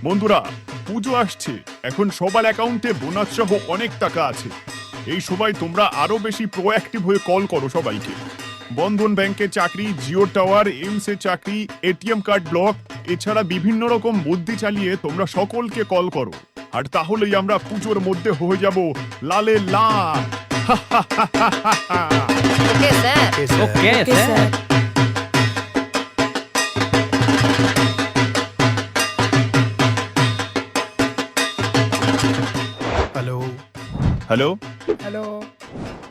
বন্ধুরা, পুজো আসছে। এখন সবার অ্যাকাউন্টে বোনাস সহ অনেক টাকা আছে। এই সময় তোমরা আরো বেশি প্রোঅ্যাক্টিভ হয়ে কল করো সবাইকে। বন্ধন ব্যাংকের চাকরি, জিও টাওয়ার, এইমস এর চাকরি, এটিএম কার্ড ব্লক, এছাড়া বিভিন্ন রকম বুদ্ধি চালিয়ে তোমরা সকলকে কল করো। আর তাহলেই আমরা পুজোর মধ্যে হয়ে যাব লালে লাল। Okay sir. Okay sir. Hello hello, hello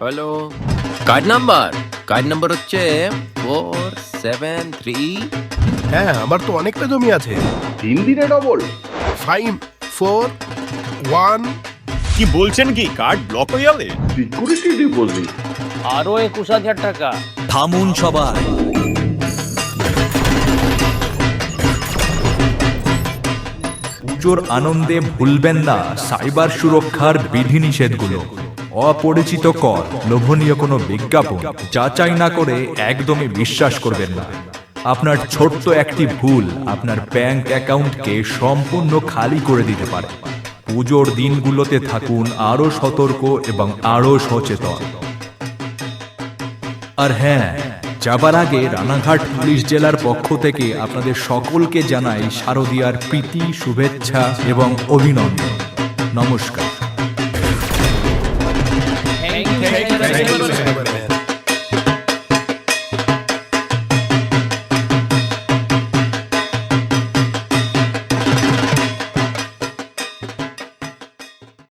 hello, card number হচ্ছে 473। হ্যাঁ, আমার তো অনেকটা জমি আছে। 3 দিনে ডবল। 5 4 1 কি বলছেন? কি কার্ড ব্লক হয়ে যাবে? Security deposit. আরো 21,000 টাকা। থামুন সবাই। পুজোর আনন্দে ভুলবেন না সাইবার সুরক্ষার বিধিনিষেধগুলো। অপরিচিত কল, লোভনীয় কোনো বিজ্ঞাপন যাচাই না করে একদমই বিশ্বাস করবেন না। আপনার ছোট্ট একটি ভুল আপনার ব্যাংক অ্যাকাউন্টকে সম্পূর্ণ খালি করে দিতে পারে। পুজোর দিনগুলোতে থাকুন আরও সতর্ক এবং আরও সচেতন। আর হ্যাঁ, যাবার আগে রানাঘাট পুলিশ জেলার পক্ষ থেকে আপনাদের সকলকে জানাই শারদীয়ার প্রীতি, শুভেচ্ছা এবং অভিনন্দন। নমস্কার। Thank you.